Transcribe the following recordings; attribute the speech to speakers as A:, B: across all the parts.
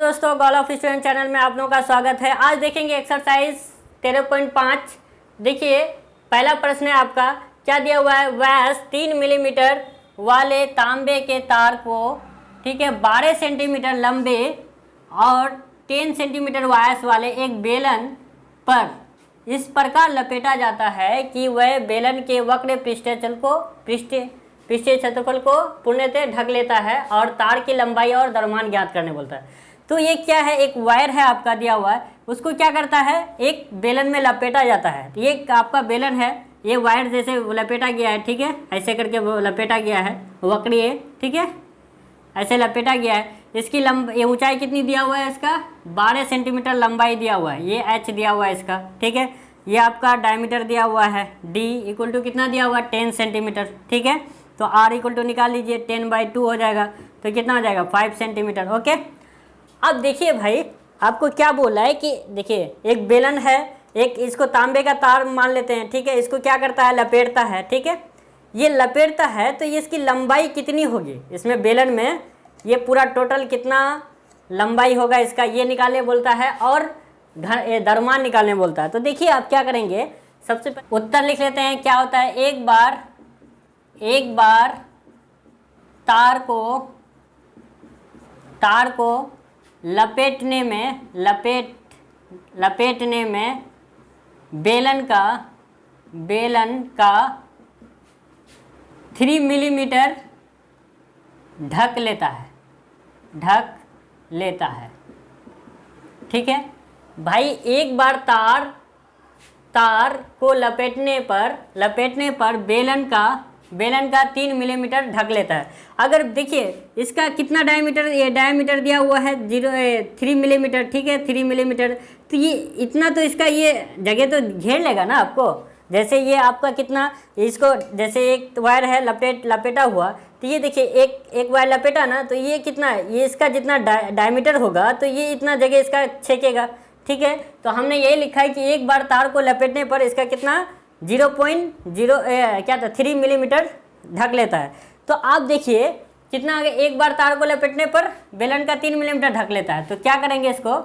A: दोस्तों gall of student channel में आप लोगों का स्वागत है। आज देखेंगे एक्सरसाइज 13.5। देखिए पहला प्रश्न है आपका, क्या दिया हुआ है, व्यास 3 मिलीमीटर वाले तांबे के तार को, ठीक है, 12 सेंटीमीटर लंबे और 10 सेंटीमीटर व्यास वाले एक बेलन पर इस प्रकार लपेटा जाता है कि वह बेलन के वक्र पृष्ठीय क्षेत्रफल को पूर्णतः ढक लेता है और तार की लंबाई और द्रव्यमान ज्ञात करने बोलता है। तो ये क्या है, एक वायर है आपका दिया हुआ है, उसको क्या करता है, एक बेलन में लपेटा जाता है। तो ये आपका बेलन है, ये वायर जैसे लपेटा गया है, ठीक है, ऐसे करके वो लपेटा गया है वक्रीय, ठीक है, ऐसे लपेटा गया है। इसकी ये ऊंचाई कितनी दिया हुआ है, इसका 12 सेंटीमीटर लंबाई दिया हुआ है, ये h दिया हुआ है इसका, ठीक है। ये आपका डायमीटर दिया हुआ है d इक्वल टू कितना दिया हुआ है, 10 सेंटीमीटर, ठीक है। तो r इक्वल टू निकाल लीजिए, 10/2 हो जाएगा, तो कितना हो जाएगा, 5 सेंटीमीटर, ओके। अब देखिए भाई आपको क्या बोला है कि देखिए एक बेलन है, एक इसको तांबे का तार मान लेते हैं, ठीक है, इसको क्या करता है, लपेटता है, ठीक है। ये लपेटता है तो ये इसकी लंबाई कितनी होगी, इसमें बेलन में ये पूरा टोटल कितना लंबाई होगा इसका, ये निकालने बोलता है और द्रव्यमान निकालने बोलता है। तो देखिए आप क्या करेंगे, सबसे पहले उत्तर लिख लेते हैं। क्या होता है, एक बार तार को लपेटने में बेलन का 3 मिलीमीटर ढक लेता है, ठीक है भाई। एक बार तार को लपेटने पर बेलन का 3 मिलीमीटर ढक लेता है। अगर देखिए इसका कितना डायमीटर, ये डायमीटर दिया हुआ है 3 मिलीमीटर, ठीक है, 3 मिलीमीटर, तो ये इतना तो इसका ये जगह तो घेर लेगा ना आपको। जैसे ये आपका कितना, इसको जैसे एक वायर है लपेटा हुआ, तो ये देखिए एक वायर लपेटा ना, तो ये कितना, ये इसका जितना डायमीटर होगा तो ये इतना जगह इसका छेकेगा, ठीक है। तो हमने यही लिखा है कि एक बार तार को लपेटने पर इसका कितना 3 मिलीमीटर ढक लेता है। तो आप देखिए कितना आगे, एक बार तार को लपेटने पर बेलन का 3 मिलीमीटर ढक लेता है। तो क्या करेंगे इसको,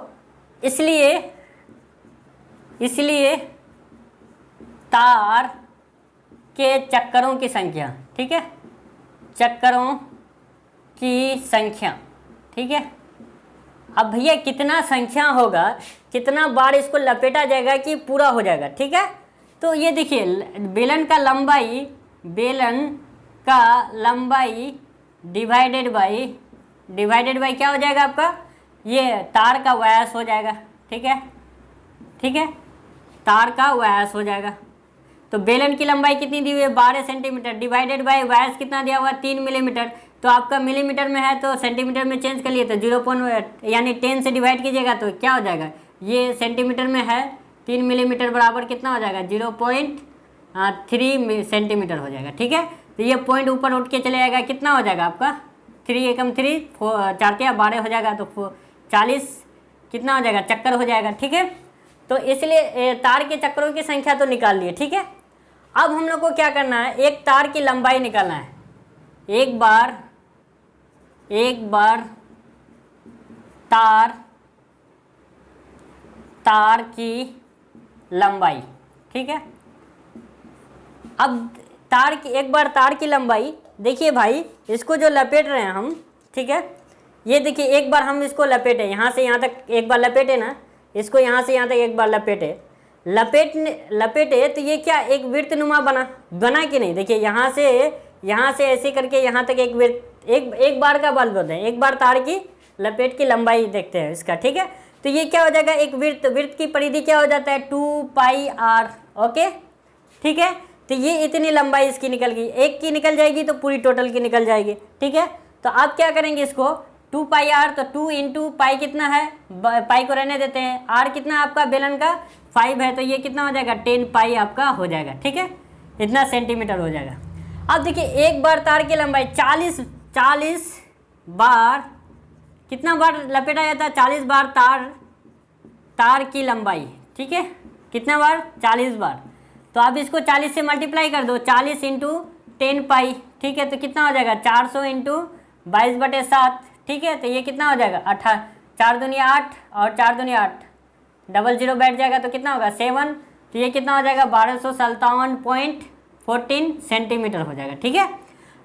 A: इसलिए तार के चक्करों की संख्या, ठीक है, चक्करों की संख्या, ठीक है। अब भैया कितना संख्या होगा, कितना बार इसको लपेटा जाएगा कि पूरा हो जाएगा, ठीक है। तो ये देखिए बेलन का लंबाई डिवाइडेड बाई क्या हो जाएगा आपका, ये तार का व्यास हो जाएगा, ठीक है, तार का व्यास हो जाएगा। तो बेलन की लंबाई कितनी दी हुई है, 12 सेंटीमीटर, डिवाइडेड बाई व्यास कितना दिया हुआ है, 3 मिलीमीटर। तो आपका मिलीमीटर में है तो सेंटीमीटर में चेंज कर लिए, तो 10 से डिवाइड कीजिएगा तो क्या हो जाएगा, ये सेंटीमीटर में है, 3 मिलीमीटर बराबर कितना हो जाएगा, 0.3 सेंटीमीटर हो जाएगा, ठीक है। तो ये पॉइंट ऊपर उठ के चले जाएगा, कितना हो जाएगा आपका 3 एकम 3 4 12 हो जाएगा, तो 40 कितना हो जाएगा, चक्कर हो जाएगा, ठीक है। तो इसलिए तार के चक्करों की संख्या तो निकाल लिए, ठीक है। अब हम लोग को क्या करना है, एक तार की लंबाई निकालना है। एक बार तार की लंबाई, ठीक है। अब एक बार तार की लंबाई, देखिए भाई इसको जो लपेट रहे हैं हम, ठीक है, ये देखिए एक बार हम इसको लपेटे, यहाँ से यहाँ तक एक बार लपेटे ना, इसको यहाँ से यहाँ तक एक बार लपेटे तो ये क्या, एक वृत्तनुमा बना कि नहीं। देखिए यहाँ से ऐसे करके यहाँ तक एक वृत्त, एक बार का बल बोलते हैं, एक बार तार की लपेट की लंबाई देखते हैं इसका, ठीक है। तो ये क्या हो जाएगा, एक वृत्त की परिधि क्या हो जाता है, 2πr, ओके, ठीक है। तो ये इतनी लंबाई इसकी निकल गई, एक की निकल जाएगी तो पूरी टोटल की निकल जाएगी, ठीक है। तो आप क्या करेंगे इसको, 2πr, तो 2 इंटू पाई कितना है, पाई को रहने देते हैं, r कितना आपका बेलन का 5 है, तो ये कितना हो जाएगा, 10 पाई आपका हो जाएगा, ठीक है, इतना सेंटीमीटर हो जाएगा। अब देखिए एक बार तार की लंबाई 40 बार, कितना बार लपेटा जाता है, 40 बार तार की लंबाई, ठीक है, कितना बार, 40 बार। तो आप इसको 40 से मल्टीप्लाई कर दो, 40 इंटू 10 पाई, ठीक है, तो कितना हो जाएगा 400 इंटू 22/7, ठीक है, तो ये कितना हो जाएगा 4 दूनी 8 और 4 दूनी 8, डबल जीरो बैठ जाएगा तो कितना होगा 7, तो ये कितना हो जाएगा 1257.14 सेंटीमीटर हो जाएगा। ठीक है,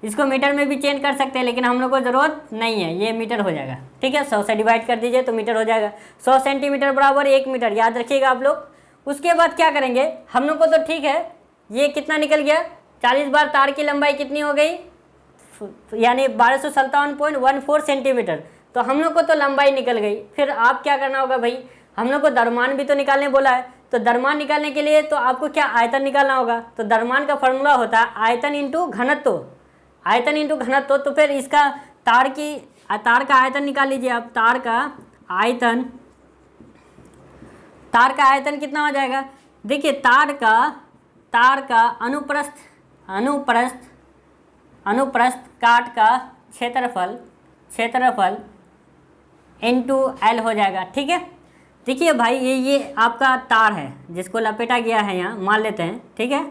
A: इसको मीटर में भी चेंज कर सकते हैं लेकिन हम लोग को ज़रूरत नहीं है, ये मीटर हो जाएगा। ठीक है, 100 से डिवाइड कर दीजिए तो मीटर हो जाएगा। 100 सेंटीमीटर बराबर 1 मीटर, याद रखिएगा आप लोग। उसके बाद क्या करेंगे, हम लोग को तो ठीक है ये कितना निकल गया, 40 बार तार की लंबाई कितनी हो गई, यानी 1257.14 सेंटीमीटर, तो हम लोग को तो लंबाई निकल गई। फिर आप क्या करना होगा भाई, हम लोग को द्रव्यमान भी तो निकालने बोला है, तो द्रव्यमान निकालने के लिए तो आपको क्या आयतन निकालना होगा। तो द्रव्यमान का फॉर्मूला होता है आयतन इंटू घनत्व, आयतन इंटू घनत्व। तो फिर इसका तार का आयतन निकाल लीजिए आप, तार का आयतन कितना हो जाएगा। देखिए तार का अनुप्रस्थ काट का क्षेत्रफल इंटू एल हो जाएगा। ठीक है, देखिए भाई ये आपका तार है जिसको लपेटा गया है, यहाँ मान लेते हैं। ठीक है,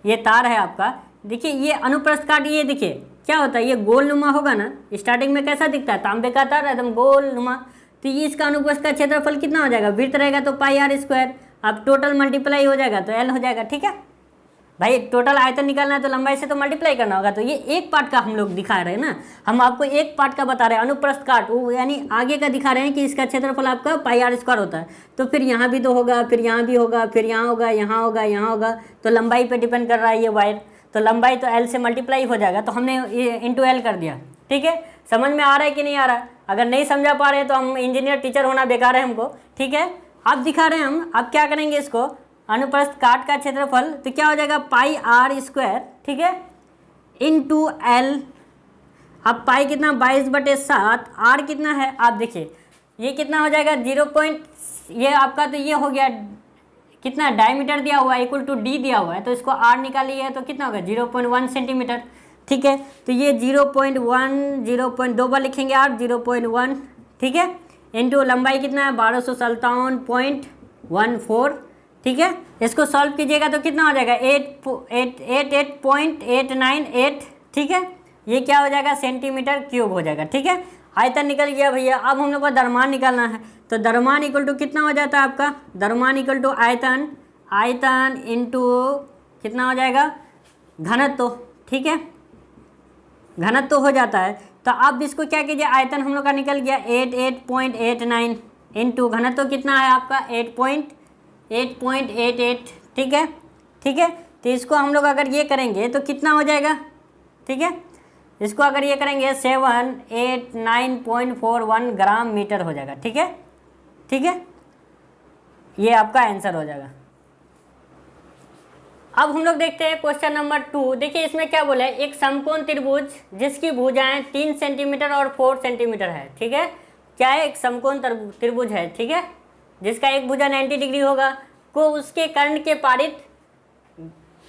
A: ये तार है आपका। देखिए ये अनुप्रस्थ काट, ये देखिए क्या होता है, ये गोलनुमा होगा ना, स्टार्टिंग में कैसा दिखता है, तांबे का तार एकदम गोलनुमा। तो ये इसका अनुप्रस्थ का क्षेत्रफल कितना हो जाएगा, वृत्त रहेगा तो पाई आर स्क्वायर, अब टोटल मल्टीप्लाई हो जाएगा तो एल हो जाएगा। ठीक है भाई, टोटल आयतन निकालना है तो लंबाई से तो मल्टीप्लाई करना होगा। तो ये एक पार्ट का हम लोग दिखा रहे हैं ना, हम आपको एक पार्ट का बता रहे हैं अनुप्रस्थ काट, वो यानी आगे का दिखा रहे हैं कि इसका क्षेत्रफल आपका पाई आर स्क्वायर होता है। तो फिर यहाँ भी तो होगा, फिर यहाँ भी होगा, फिर यहाँ होगा, यहाँ होगा, यहाँ होगा, तो लंबाई पे डिपेंड कर रहा है ये वायर, तो लंबाई तो एल से मल्टीप्लाई हो जाएगा। तो हमने ये इंटू एल कर दिया। ठीक है, समझ में आ रहा है कि नहीं आ रहा है। अगर नहीं समझा पा रहे हैं तो हम इंजीनियर टीचर होना बेकार है हमको। ठीक है, अब दिखा रहे हैं हम, अब क्या करेंगे इसको, अनुप्रस्थ काट का क्षेत्रफल तो क्या हो जाएगा पाई आर स्क्वायर। ठीक है, इंटू एल। अब पाई कितना 22/7, आर कितना है आप देखिए, ये कितना हो जाएगा 0. ये आपका तो ये हो गया कितना, डायमीटर दिया हुआ है इक्वल टू डी दिया हुआ है, तो इसको आर निकालिए तो कितना होगा 0.1 सेंटीमीटर। ठीक है, तो ये 0.2 बार लिखेंगे आर 0.1। ठीक है, इंटू लंबाई कितना है 1257.14। ठीक है, इसको सॉल्व कीजिएगा तो कितना हो जाएगा 88.898। ठीक है, ये क्या हो जाएगा सेंटीमीटर क्यूब हो जाएगा। ठीक है, आयतन निकल गया भैया। अब हम लोग को द्रव्यमान निकालना है, तो द्रव्यमान इक्वल टू कितना हो जाता है आपका, द्रव्यमान इक्वल टू आयतन इंटू कितना हो जाएगा घनत्व। ठीक है, घनत्व हो जाता है। तो अब इसको क्या कीजिए, आयतन हम लोग का निकल गया 88.89 इंटू घनत्व कितना है आपका 8.88। ठीक है, ठीक है, तो इसको हम लोग अगर ये करेंगे तो कितना हो जाएगा। ठीक है, इसको अगर ये करेंगे 789.41 ग्राम मीटर हो जाएगा। ठीक है, ठीक है, ये आपका आंसर हो जाएगा। अब हम लोग देखते हैं क्वेश्चन नंबर 2। देखिए इसमें क्या बोला है, एक समकोण त्रिभुज जिसकी भुजाएं 3 सेंटीमीटर और 4 सेंटीमीटर है। ठीक है, क्या है, एक समकोण त्रिभुज है। ठीक है, जिसका एक भुजा 90 डिग्री होगा, को उसके कर्ण के पारित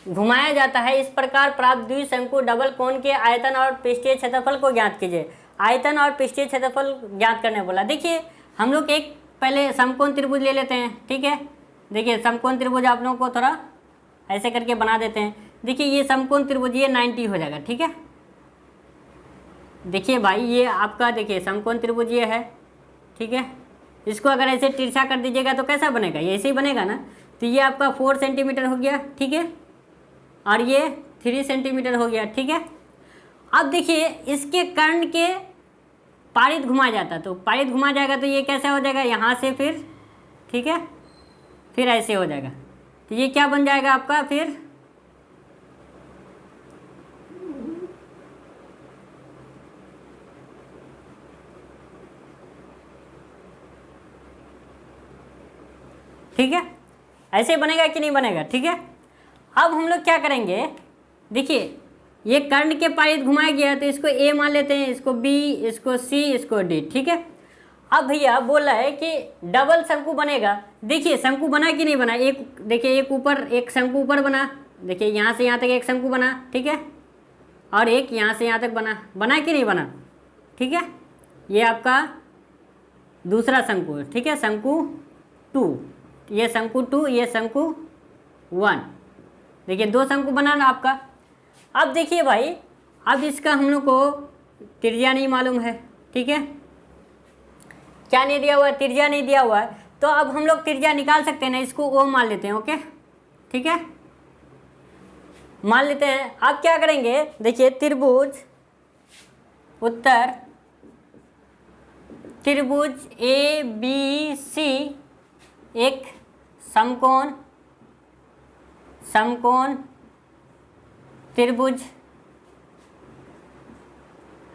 A: घुमाया जाता है। इस प्रकार प्राप्त द्विशंकु डबल कोण के आयतन और पृष्ठीय क्षेत्रफल को ज्ञात कीजिए। आयतन और पृष्ठीय क्षेत्रफल ज्ञात करने बोला। देखिए हम लोग एक पहले समकोण त्रिभुज ले लेते हैं। ठीक है, देखिए समकोण त्रिभुज आप लोगों को थोड़ा ऐसे करके बना देते हैं। देखिए ये समकोण त्रिभुज ये 90 हो जाएगा। ठीक है, देखिए भाई ये आपका देखिए समकोण त्रिभुज ये है। ठीक है, इसको अगर ऐसे तिरछा कर दीजिएगा तो कैसा बनेगा, ये ऐसे ही बनेगा ना। तो ये आपका 4 सेंटीमीटर हो गया। ठीक है, और ये 3 सेंटीमीटर हो गया। ठीक है, अब देखिए इसके कर्ण के पारित घुमा जाता, तो पारित घुमा जाएगा तो ये कैसे हो जाएगा, यहाँ से फिर ठीक है फिर ऐसे हो जाएगा। तो ये क्या बन जाएगा आपका फिर ठीक है, ऐसे बनेगा कि नहीं बनेगा। ठीक है, अब हम लोग क्या करेंगे, देखिए ये कर्ण के पारित घुमाया गया तो इसको ए मान लेते हैं, इसको बी, इसको सी, इसको डी। ठीक है, अब भैया बोला है कि डबल शंकु बनेगा। देखिए शंकु बना कि नहीं बना, एक देखिए एक ऊपर एक शंकु ऊपर बना, देखिए यहाँ से यहाँ तक एक शंकु बना। ठीक है, और एक यहाँ से यहाँ तक बना कि नहीं बना। ठीक है, ये आपका दूसरा शंकु है। ठीक है, शंकु 2, ये शंकु 2, ये शंकु 1। देखिए 2 शंकु बना ना आपका। अब देखिए भाई, अब इसका हम लोग को त्रिज्या नहीं मालूम है। ठीक है, क्या नहीं दिया हुआ है, त्रिज्या नहीं दिया हुआ है। तो अब हम लोग त्रिज्या निकाल सकते हैं ना, इसको ओ मान लेते हैं। ओके ठीक है, मान लेते हैं। अब क्या करेंगे, देखिए त्रिभुज उत्तर त्रिभुज ए बी सी एक समकोण त्रिभुज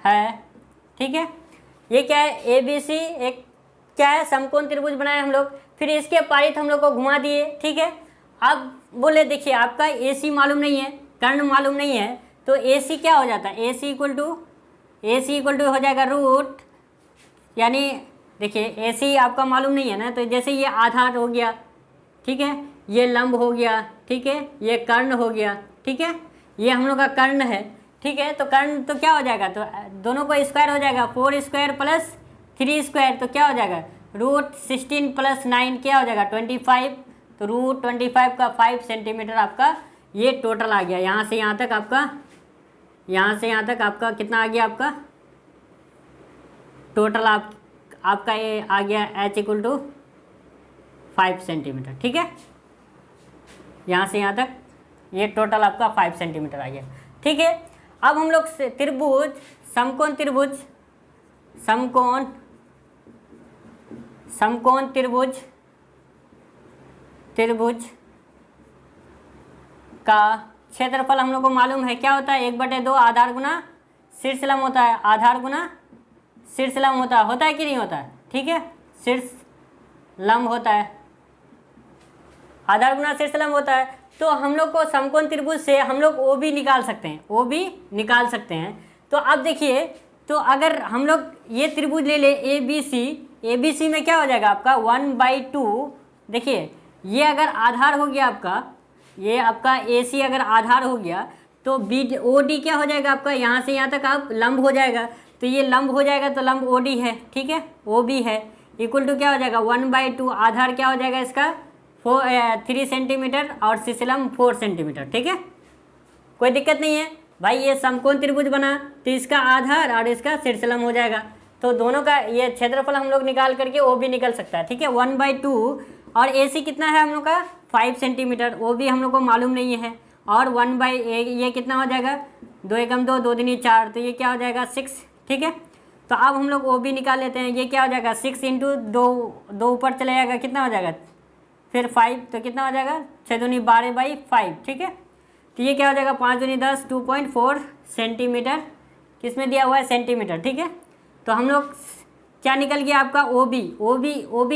A: है। ठीक है, ये क्या है, ए बी सी एक क्या है, समकोण त्रिभुज बनाए हम लोग। फिर इसके पारित हम लोग को घुमा दिए। ठीक है, अब बोले देखिए आपका ए सी मालूम नहीं है, कर्ण मालूम नहीं है, तो ए सी क्या हो जाता है, ए सी इक्वल टू हो जाएगा रूट, यानी देखिए ए सी आपका मालूम नहीं है ना, तो जैसे ये आधार हो गया, ठीक है, ये लंब हो गया, ठीक है, ये कर्ण हो गया, ठीक है, ये हम लोग का कर्ण है। ठीक है, तो कर्ण तो क्या हो जाएगा, तो दोनों को स्क्वायर हो जाएगा, 4 स्क्वायर प्लस 3 स्क्वायर, तो क्या हो जाएगा रूट 16 प्लस 9 क्या हो जाएगा 25, तो रूट 25 का 5 सेंटीमीटर आपका ये टोटल आ गया। यहाँ से यहाँ तक आपका कितना आ गया, आपका टोटल आपका ये आ गया h इक्वल टू 5 सेंटीमीटर। ठीक है, यहाँ से यहाँ तक ये टोटल आपका 5 सेंटीमीटर आ गया। ठीक है, अब हम लोग त्रिभुज समकोण त्रिभुज का क्षेत्रफल हम लोग को मालूम है, क्या होता है 1/2 आधार गुना शीर्ष लंब होता है, आधार गुना शीर्ष लंब होता है कि नहीं होता है। ठीक है, शीर्ष लंब होता है, आधार गुना शीर्ष लंब होता है। तो हम लोग को समकोण त्रिभुज से हम लोग ओ भी निकाल सकते हैं, तो अब देखिए, तो अगर हम लोग ये त्रिभुज ले ले ए बी सी में क्या हो जाएगा आपका 1/2। देखिए ये अगर आधार हो गया आपका, ये आपका ए सी अगर आधार हो गया, तो बी ओ डी क्या हो जाएगा आपका, यहाँ से यहाँ तक आप लंब हो जाएगा, तो ये लंब हो जाएगा, तो लंब ओ डी है। ठीक है, ओ बी है, इक्वल टू क्या हो जाएगा 1/2 आधार क्या हो जाएगा इसका 3 सेंटीमीटर और शीर्षलंब 4 सेंटीमीटर। ठीक है, कोई दिक्कत नहीं है भाई, ये समकोण त्रिभुज बना तो इसका आधार और इसका शीर्षलंब हो जाएगा, तो दोनों का ये क्षेत्रफल हम लोग निकाल करके ओ भी निकल सकता है। ठीक है, 1/2 और ए सी कितना है हम लोग का 5 सेंटीमीटर, वो भी हम लोग को मालूम नहीं है, और ये कितना हो जाएगा 2 एकम 2, 2 दूनी 4, तो ये क्या हो जाएगा 6। ठीक है, तो अब हम लोग ओ भी निकाल लेते हैं, ये क्या हो जाएगा 6 इंटू 2 ऊपर चले जाएगा, कितना हो जाएगा फिर 5, तो कितना हो जाएगा 6 दूनी 12/5। ठीक है, तो ये क्या हो जाएगा 5 दूनी 10, 2.4 सेंटीमीटर, किसमें दिया हुआ है सेंटीमीटर। ठीक है, तो हम लोग क्या निकल गया आपका ओ बी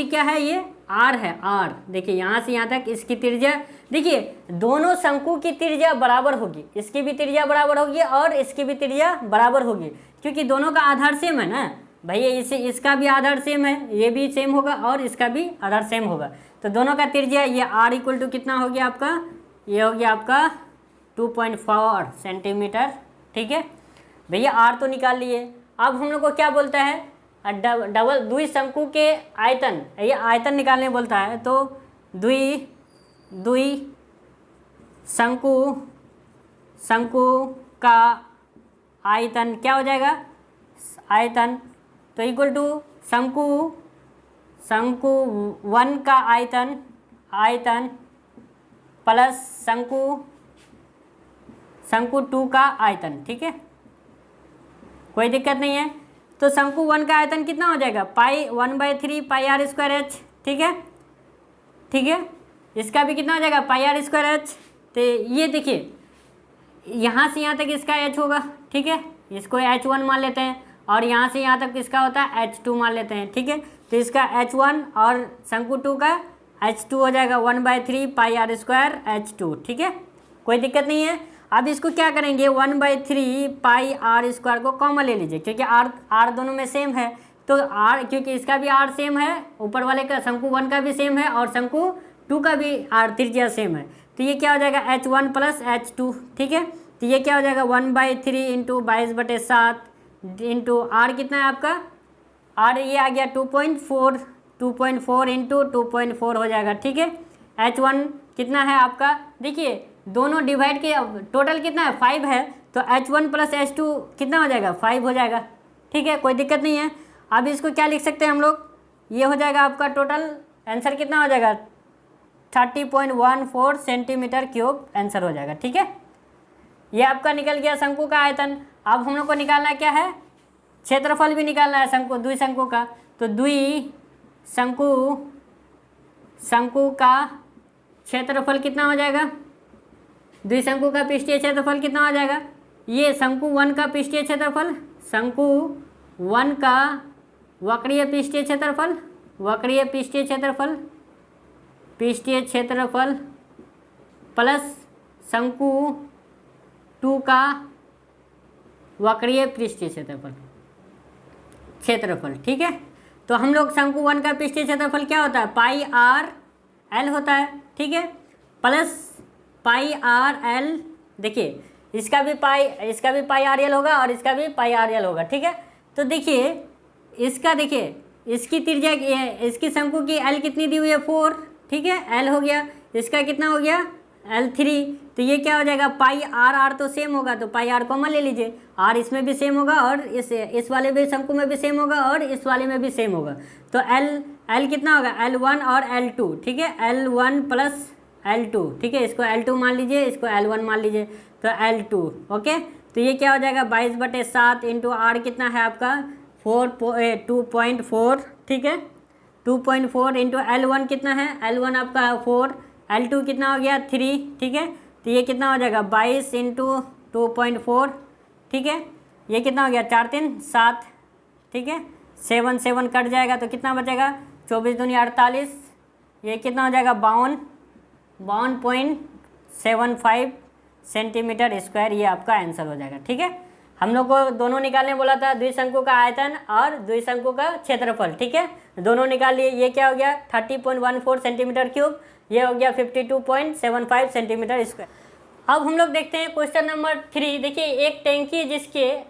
A: क्या है, ये आर है, आर। देखिए यहाँ से यहाँ तक इसकी त्रिज्या, देखिए दोनों शंकु की त्रिज्या बराबर होगी, इसकी भी त्रिज्या बराबर होगी और इसकी भी त्रिज्या बराबर होगी, क्योंकि दोनों का आधार सेम है ना भैया, इसका भी आधार सेम है, ये भी सेम होगा और इसका भी आधार सेम होगा, तो दोनों का त्रिज्या ये आर इक्वल टू कितना हो गया आपका, ये हो गया आपका 2.4 सेंटीमीटर। ठीक है भैया, आर तो निकाल लिए। अब हम लोग को क्या बोलता है, डबल द्विशंकु के आयतन, ये आयतन निकालने बोलता है, तो शंकु का आयतन क्या हो जाएगा, आयतन तो इक्वल टू शंकु 1 का आयतन प्लस शंकु 2 का आयतन। ठीक है, कोई दिक्कत नहीं है। तो शंकु 1 का आयतन कितना हो जाएगा 1/3 पाई आर स्क्वायर एच। ठीक है, इसका भी कितना हो जाएगा पाई आर स्क्वायर एच। तो ये देखिए यहाँ से यहाँ तक इसका एच होगा, ठीक है, इसको H1 मान लेते हैं, और यहाँ से यहाँ तक इसका होता है H2 मान लेते हैं। ठीक है, तो इसका H1 और शंकु 2 का H2 हो जाएगा 1/3 पाई आर स्क्वायर H2। ठीक है, कोई दिक्कत नहीं है। अब इसको क्या करेंगे 1/3 पाई आर स्क्वायर को कॉमन ले लीजिए, क्योंकि आर दोनों में सेम है, तो आर क्योंकि इसका भी आर सेम है, ऊपर वाले का शंकु 1 का भी सेम है और शंकु 2 का भी आर त्रिज्या सेम है, तो ये क्या हो जाएगा H1 प्लस H2। ठीक है, तो ये क्या हो जाएगा 1/3 इंटू 22/7 इंटू आर कितना है आपका, आर ये आ गया 2.4 इंटू 2.4 हो जाएगा। ठीक है, H1 कितना है आपका, देखिए दोनों डिवाइड के टोटल कितना है 5 है, तो H1 प्लस H2 कितना हो जाएगा 5 हो जाएगा। ठीक है, कोई दिक्कत नहीं है। अब इसको क्या लिख सकते हैं हम लोग, ये हो जाएगा आपका टोटल आंसर कितना हो जाएगा 30.14 सेंटीमीटर क्यूब आंसर हो जाएगा। ठीक है, ये आपका निकल गया शंकु का आयतन। अब हम लोग को निकालना क्या है, क्षेत्रफल भी निकालना है शंकु द्विशंकु का। तो शंकु का क्षेत्रफल कितना हो जाएगा, द्विशंकु का पृष्ठीय क्षेत्रफल कितना हो जाएगा, ये शंकु 1 का पृष्ठीय क्षेत्रफल, शंकु 1 का वक्रीय पृष्ठीय क्षेत्रफल, पृष्ठीय क्षेत्रफल प्लस शंकु 2 का वक्रीय पृष्ठीय क्षेत्रफल। ठीक है, तो हम लोग शंकु 1 का पृष्ठीय क्षेत्रफल क्या होता है, पाई आर एल होता है। ठीक है, प्लस पाई आर एल, देखिए इसका भी पाई आर एल होगा और इसका भी पाई आर एल होगा। ठीक है, तो देखिए इसकी त्रिज्या, इसकी शंकु की एल कितनी दी हुई है 4। ठीक है, एल हो गया, इसका कितना हो गया L3। तो ये क्या हो जाएगा, पाई आर तो सेम होगा, तो पाई आर कॉमन ले लीजिए, आर इसमें भी सेम होगा और इस वाले भी शंकु में भी सेम होगा और इस वाले में भी सेम होगा। तो L कितना होगा, L1 और L2। ठीक है, L1 प्लस L2। ठीक है, इसको L2 मान लीजिए, इसको L1 मान लीजिए, तो L2। ओके, तो ये क्या हो जाएगा 22/7 इंटू आर कितना है आपका 2.4। ठीक है, 2.4 इंटू L1 कितना है, L1 आपका 4, L2 कितना हो गया 3। ठीक है, तो ये कितना हो जाएगा 22 इंटू 2.4। ठीक है, ये कितना हो गया 4 3 7। ठीक है, 7 7 कट जाएगा तो कितना बचेगा 24 दूनी 48, ये कितना हो जाएगा 52.75 सेंटीमीटर स्क्वायर, ये आपका आंसर हो जाएगा। ठीक है, हम लोग को दोनों निकालने बोला था, द्विशंकु का आयतन और द्विशंकु का क्षेत्रफल। ठीक है, दोनों निकाल लिए। ये क्या हो गया 30.14 सेंटीमीटर क्यूब, ये हो गया 52.75 सेंटीमीटर स्क्वायर। अब हम लोग देखते हैं क्वेश्चन नंबर 3। देखिए, एक टैंकी जिसके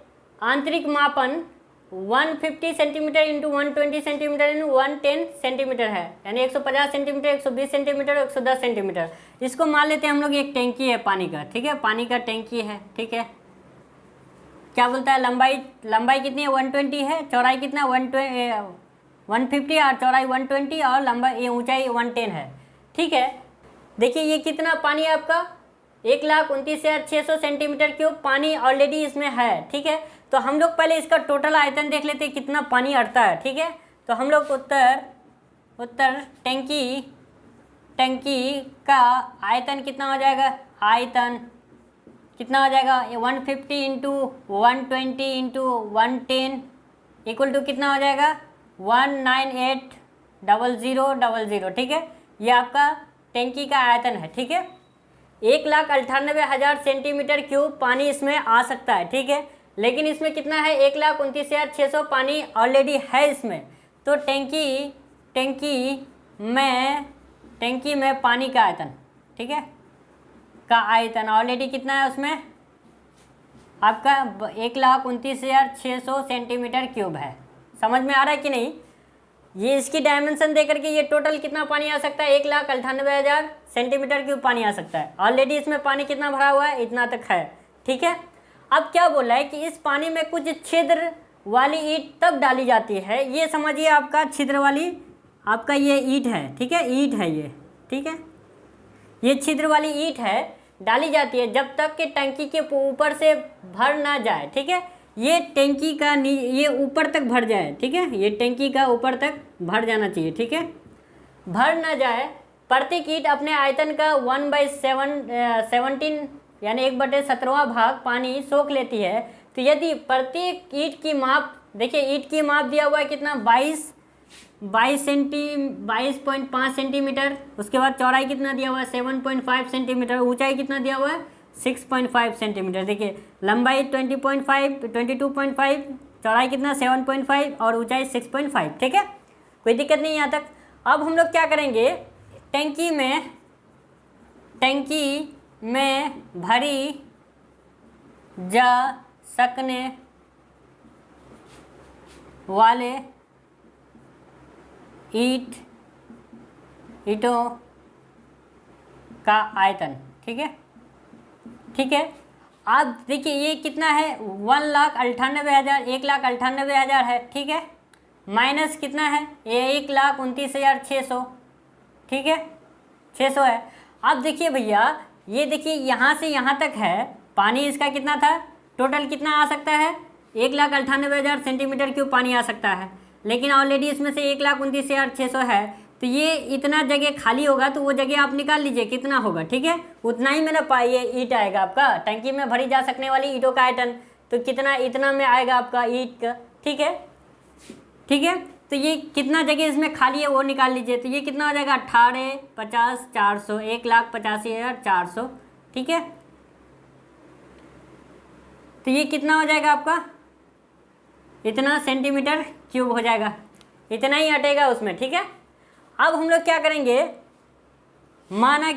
A: आंतरिक मापन 150 centimetre into 120 centimetre into 110 centimetre है, यानी 150 सेंटीमीटर, 120 सेंटीमीटर, 110 सेंटीमीटर। इसको मान लेते हैं हम लोग एक टैंकी है पानी का। ठीक है, पानी का टैंकी है। ठीक है, क्या बोलता है, लंबाई कितनी है 120 है, चौड़ाई कितना 150 और चौड़ाई 120 और लंबाई ये ऊंचाई 110 है। ठीक है, देखिए ये कितना पानी है आपका 1,29,600 सेंटीमीटर क्यूब पानी ऑलरेडी इसमें है। ठीक है, तो हम लोग पहले इसका टोटल आयतन देख लेते हैं कितना पानी अटता है। ठीक है, तो हम लोग उत्तर टैंकी का आयतन कितना हो जाएगा, आयतन कितना हो जाएगा 150 इंटू 120 इंटू 110 इक्वल टू कितना हो जाएगा 198,000। ठीक है, ये आपका टैंकी का आयतन है। ठीक है, 1,98,000 सेंटीमीटर क्यूब पानी इसमें आ सकता है। ठीक है, लेकिन इसमें कितना है 1,29,600 पानी ऑलरेडी है इसमें। तो टैंकी में पानी का आयतन, ठीक है, का आयतन ऑलरेडी कितना है उसमें आपका 1,29,600 सेंटीमीटर क्यूब है। समझ में आ रहा है कि नहीं, ये इसकी डायमेंशन दे करके ये टोटल कितना पानी आ सकता है 1,98,000 सेंटीमीटर क्यूब पानी आ सकता है। ऑलरेडी इसमें पानी कितना भरा हुआ है, इतना तक है। ठीक है, अब क्या बोला है कि इस पानी में कुछ छिद्र वाली ईंट तब डाली जाती है, ये समझिए आपका छिद्र वाली आपका ये ईंट है। ठीक है, ईंट है ये। ठीक है, ये छिद्र वाली ईंट है, डाली जाती है जब तक कि टंकी के ऊपर से भर ना जाए। ठीक है, ये टंकी का ये ऊपर तक भर जाए। ठीक है, ये टंकी का ऊपर तक भर जाना चाहिए। ठीक है, भर ना जाए। प्रत्येक ईंट अपने आयतन का 1/17 यानी 1/17वां भाग पानी सोख लेती है। तो यदि प्रत्येक ईंट की माप, देखिए ईंट की माप दिया हुआ है कितना 22.5 सेंटीमीटर, उसके बाद चौड़ाई कितना दिया हुआ है 7.5 सेंटीमीटर, ऊंचाई कितना दिया हुआ है 6.5 सेंटीमीटर। देखिए लंबाई 22.5, चौड़ाई कितना 7.5 और ऊंचाई 6.5। ठीक है, कोई दिक्कत नहीं यहाँ तक। अब हम लोग क्या करेंगे, टंकी में भरी जा सकने वाले ईंटों का आयतन। ठीक है, ठीक है, आप देखिए ये कितना है 1,98,000 है। ठीक है, माइनस कितना है, ये 1,29,600, ठीक है 600 है। अब देखिए भैया, ये देखिए यहाँ से यहाँ तक है, पानी इसका कितना था, टोटल कितना आ सकता है, 1,98,000 सेंटीमीटर क्यूब पानी आ सकता है, लेकिन ऑलरेडी इसमें से 1,29,600 है, तो ये इतना जगह खाली होगा, तो वो जगह आप निकाल लीजिए कितना होगा, ठीक है। उतना ही मेरा ये ईंट आएगा आपका, टंकी में भरी जा सकने वाली ईंटों का आयतन, तो कितना इतना में आएगा आपका ईंट का, ठीक है ठीक है। तो ये कितना जगह इसमें खाली है वो निकाल लीजिए, तो ये कितना हो जाएगा 18, 50, 400, 1,85,400, ठीक है। तो ये कितना हो जाएगा आपका, इतना सेंटीमीटर क्यूब हो जाएगा, इतना ही अटेगा उसमें, ठीक है। अब हम लोग क्या करेंगे, माना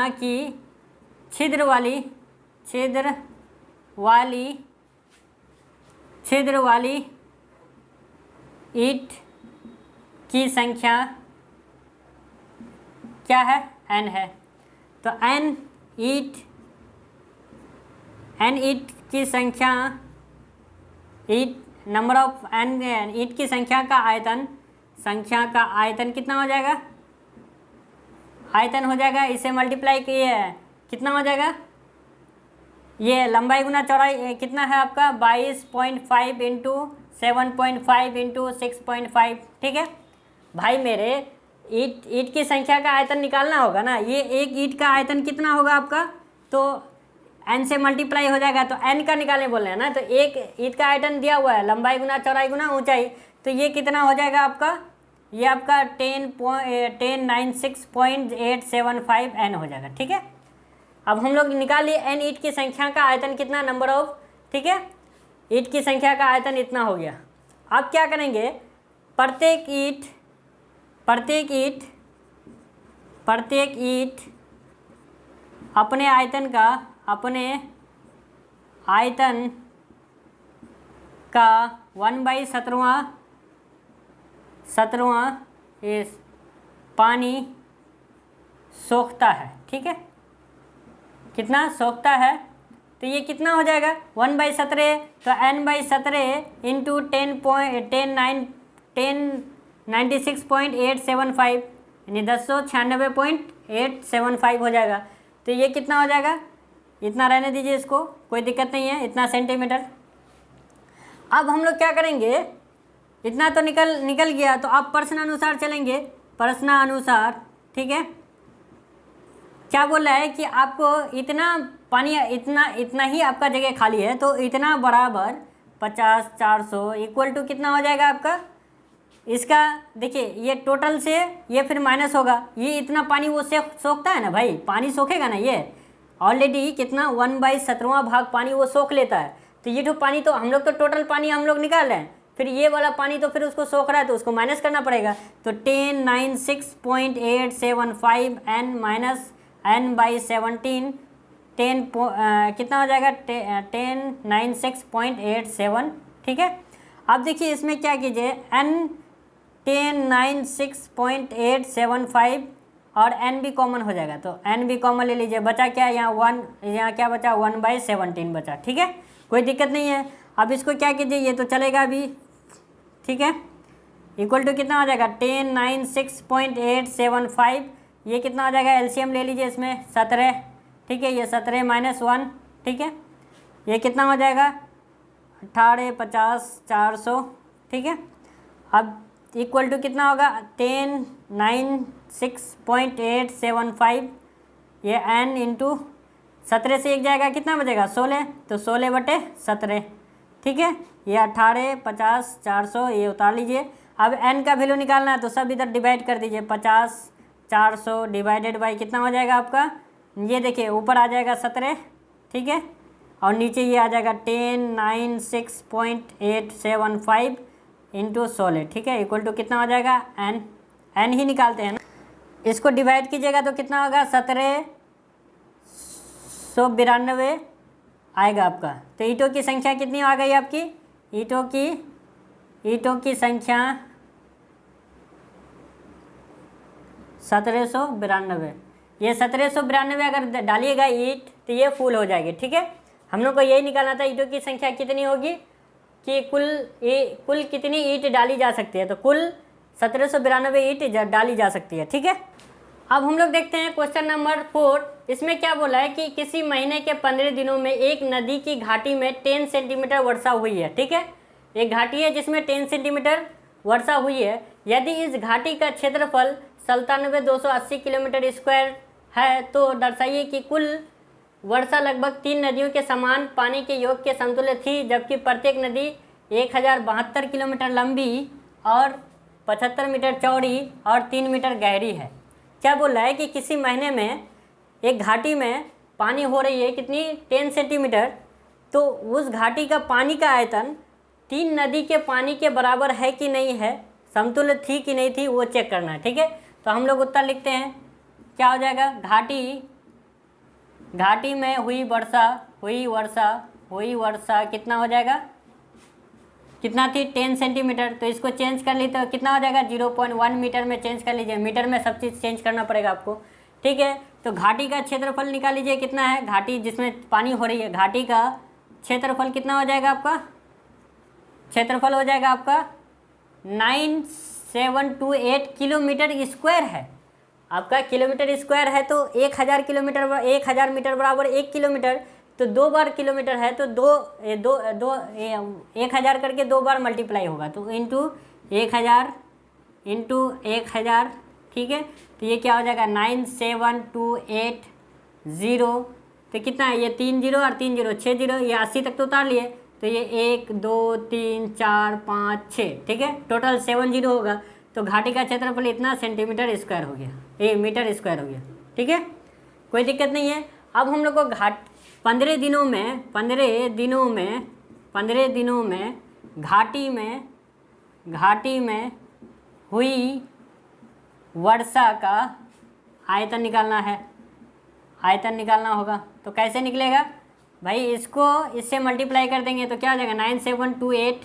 A: कि छिद्र वाली ईंट की संख्या क्या है, n है। तो n ईंट की संख्या, नंबर ऑफ n ईंट की संख्या का आयतन कितना हो जाएगा, आयतन हो जाएगा, इसे मल्टीप्लाई किए कितना हो जाएगा, ये लंबाई गुना चौड़ाई कितना है आपका 22.5 इंटू 7.5 इंटू 6.5, ठीक है भाई। मेरे ईंट की संख्या का आयतन निकालना होगा ना, ये एक ईंट का आयतन कितना होगा आपका, तो n से मल्टीप्लाई हो जाएगा, तो n का निकालने बोल रहे हैं ना, तो एक ईंट का आयतन दिया हुआ है, लंबाई गुना चौड़ाई गुना ऊंचाई, तो ये कितना हो जाएगा आपका, ये आपका 1096.875 n हो जाएगा, ठीक है। अब हम लोग निकाल लिए n ईंट की संख्या का आयतन कितना, नंबर ऑफ, ठीक है, ईंट की संख्या का आयतन इतना हो गया। अब क्या करेंगे, प्रत्येक ईंट अपने आयतन का 1/17वां इस पानी सोखता है, ठीक है, कितना सोखता है, तो ये कितना हो जाएगा 1/17, तो n/17 इंटू 1096.875 यानी 1096.875 हो जाएगा। तो ये कितना हो जाएगा, इतना रहने दीजिए इसको, कोई दिक्कत नहीं है, इतना सेंटीमीटर। अब हम लोग क्या करेंगे, इतना तो निकल गया, तो आप प्रश्न अनुसार चलेंगे, प्रश्न अनुसार, ठीक है। क्या बोल रहा है कि आपको इतना पानी, इतना ही आपका जगह खाली है, तो इतना बराबर 50, 400 इक्वल टू कितना हो जाएगा आपका, इसका देखिए ये टोटल से ये फिर माइनस होगा, ये इतना पानी वो सोखता है ना भाई, पानी सोखेगा ना, ये ऑलरेडी कितना 1/17वां भाग पानी वो सोख लेता है, तो ये जो पानी, तो हम लोग तो टोटल पानी हम लोग निकाल रहे हैं, फिर ये वाला पानी तो फिर उसको सोख रहा है, तो उसको माइनस करना पड़ेगा, तो 1096.875 n माइनस n/17 कितना हो जाएगा 1096.87, ठीक है। अब देखिए इसमें क्या कीजिए, n 1096.875 और n भी कॉमन हो जाएगा, तो n भी कॉमन ले लीजिए, बचा क्या यहाँ 1, यहाँ क्या बचा 1/17 बचा, ठीक है, कोई दिक्कत नहीं है। अब इसको क्या कीजिए, ये तो चलेगा अभी, ठीक है, इक्वल टू कितना हो जाएगा 1096.875, ये कितना हो जाएगा, एलसीएम ले लीजिए इसमें 17, ठीक है, ये 17 - 1, ठीक है, ये कितना हो जाएगा 18, 50, 400, ठीक है। अब इक्वल टू कितना होगा 1096.875, ये n इंटू 17 से एक जाएगा, कितना बचेगा 16, तो 16/17, ठीक है, ये 18, 50, 400 ये उतार लीजिए। अब n का वैल्यू निकालना है, तो सब इधर डिवाइड कर दीजिए, 50, 400 डिवाइडेड बाई कितना हो जाएगा आपका, ये देखिए ऊपर आ जाएगा 17, ठीक है, और नीचे ये आ जाएगा 1096.875 इंटू 16, ठीक है, इक्वल टू कितना हो जाएगा n ही निकालते हैं ना, इसको डिवाइड कीजिएगा तो कितना होगा 1792 आएगा आपका। तो ईंटों की संख्या कितनी आ गई आपकी, ईंटों की संख्या 1792, ये 1792 अगर डालिएगा ईंट तो ये फुल हो जाएगी, ठीक है। हम लोग को यही निकालना था ईंटों की संख्या कितनी होगी, कि कुल कितनी ईंट डाली जा सकती है, तो कुल 1792 ईंट डाली जा सकती है। ठीक है, अब हम लोग देखते हैं क्वेश्चन नंबर 4। इसमें क्या बोला है कि किसी महीने के 15 दिनों में एक नदी की घाटी में 10 सेंटीमीटर वर्षा हुई है। ठीक है, एक घाटी है जिसमें 10 सेंटीमीटर वर्षा हुई है। यदि इस घाटी का क्षेत्रफल 97,280 किलोमीटर स्क्वायर है तो दर्शाइए कि कुल वर्षा लगभग 3 नदियों के समान पानी के योग के समतुल्य थी, जबकि प्रत्येक नदी 1072 किलोमीटर लंबी और 75 मीटर चौड़ी और 3 मीटर गहरी है। क्या बोल रहा है कि किसी महीने में एक घाटी में पानी हो रही है कितनी, 10 सेंटीमीटर, तो उस घाटी का पानी का आयतन 3 नदी के पानी के बराबर है कि नहीं है, समतुल्य थी कि नहीं थी, वो चेक करना है। ठीक है, तो हम लोग उत्तर लिखते हैं, क्या हो जाएगा, घाटी में हुई वर्षा कितना हो जाएगा, कितना थी, 10 सेंटीमीटर। तो इसको चेंज कर ली तो कितना हो जाएगा, 0.1 मीटर में चेंज कर लीजिए, मीटर में सब चीज़ चेंज करना पड़ेगा आपको। ठीक है, तो घाटी का क्षेत्रफल निकाल लीजिए कितना है, घाटी जिसमें पानी हो रही है, घाटी का क्षेत्रफल कितना हो जाएगा आपका, क्षेत्रफल हो जाएगा आपका 9728 किलोमीटर स्क्वायर है। आपका किलोमीटर स्क्वायर है तो 1000 मीटर बराबर 1 किलोमीटर, तो 2 बार किलोमीटर है तो 1000 करके 2 बार मल्टीप्लाई होगा, तो इंटू 1000। ठीक है, तो ये क्या हो जाएगा 97280, तो कितना है ये 3 0 और 3 0 6 0, ये 80 तक तो उतार लिए, तो ये 1 2 3 4 5 6, ठीक है, टोटल 70 होगा। तो घाटी का क्षेत्रफल इतना सेंटीमीटर स्क्वायर हो गया, ये मीटर स्क्वायर हो गया। ठीक है, कोई दिक्कत नहीं है। अब हम लोग को 15 दिनों में घाटी में हुई वर्षा का आयतन निकालना है, आयतन निकालना होगा। तो कैसे निकलेगा भाई, इससे मल्टीप्लाई कर देंगे तो क्या हो जाएगा 9728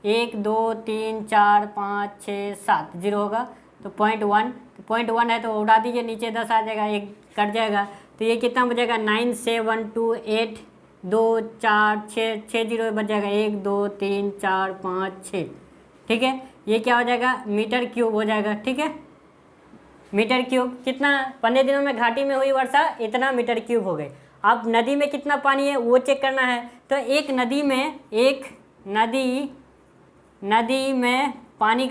A: 1 2 3 4 5 6 7 0 होगा, तो 0.1 है तो उड़ा दीजिए, नीचे 10 आ जाएगा, 1 कट जाएगा, तो ये कितना बचेगा 9728 2 4 6 0 बच जाएगा, 1 2 3 4 5 6। ठीक है, ये क्या हो जाएगा मीटर क्यूब हो जाएगा। ठीक है, मीटर क्यूब कितना, 15 दिनों में घाटी में हुई वर्षा इतना मीटर क्यूब हो गई। अब नदी में कितना पानी है वो चेक करना है, तो एक नदी में पानी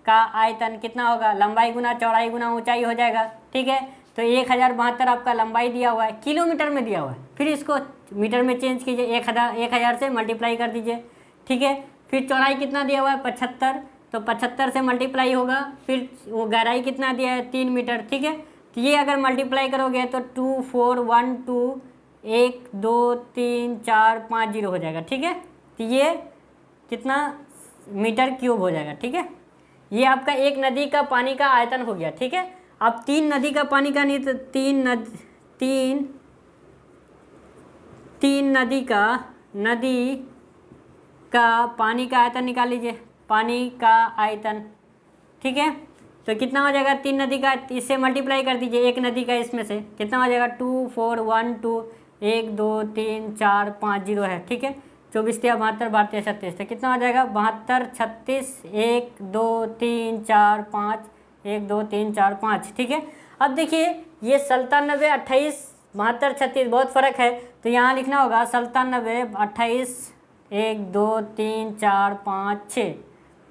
A: का आयतन कितना होगा, लंबाई गुना चौड़ाई गुना ऊंचाई हो जाएगा। ठीक है, तो 1072 आपका लंबाई दिया हुआ है, किलोमीटर में दिया हुआ है, फिर इसको मीटर में चेंज कीजिए, 1000 से मल्टीप्लाई कर दीजिए। ठीक है, फिर चौड़ाई कितना दिया हुआ है 75, तो 75 से मल्टीप्लाई होगा, फिर वो गहराई कितना दिया है 3 मीटर। ठीक है, तो ये अगर मल्टीप्लाई करोगे तो 2412 1 2 3 4 5 0 हो जाएगा। ठीक है, तो ये कितना मीटर क्यूब हो जाएगा। ठीक है, ये आपका एक नदी का पानी का आयतन हो गया। ठीक है, अब 3 नदी का पानी का नहीं तो 3 नदी का पानी का आयतन निकाल लीजिए, पानी का आयतन। ठीक है, तो कितना हो जाएगा 3 नदी का, इससे मल्टीप्लाई कर दीजिए एक नदी का, इसमें से कितना हो जाएगा 2412 1 2 3 4 5 0 है। ठीक है, 24 3 72 12 36, तो कितना हो जाएगा 72 36 1 2 3 4 5 1 2 3 4 5। ठीक है, अब देखिए ये 97 28 72 36 बहुत फ़र्क है, तो यहाँ लिखना होगा 97 28 1 2 3 4 5 6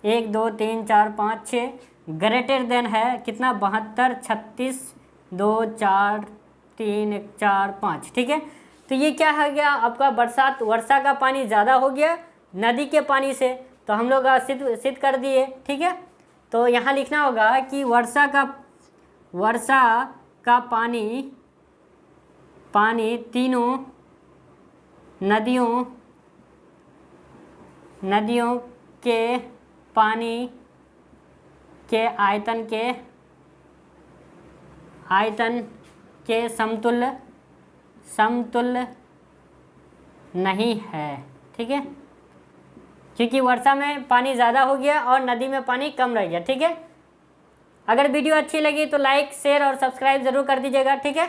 A: 1 2 3 4 5 6 ग्रेटर देन है कितना 72 36 2 4 3 1 4 5। ठीक है, तो ये क्या हो गया आपका वर्षा का पानी ज़्यादा हो गया नदी के पानी से, तो हम लोग सिद्ध कर दिए। ठीक है, तो यहाँ लिखना होगा कि वर्षा का पानी तीनों नदियों के पानी के आयतन के समतुल्य नहीं है। ठीक है, क्योंकि वर्षा में पानी ज़्यादा हो गया और नदी में पानी कम रह गया। ठीक है, अगर वीडियो अच्छी लगी तो लाइक शेयर और सब्सक्राइब ज़रूर कर दीजिएगा। ठीक है।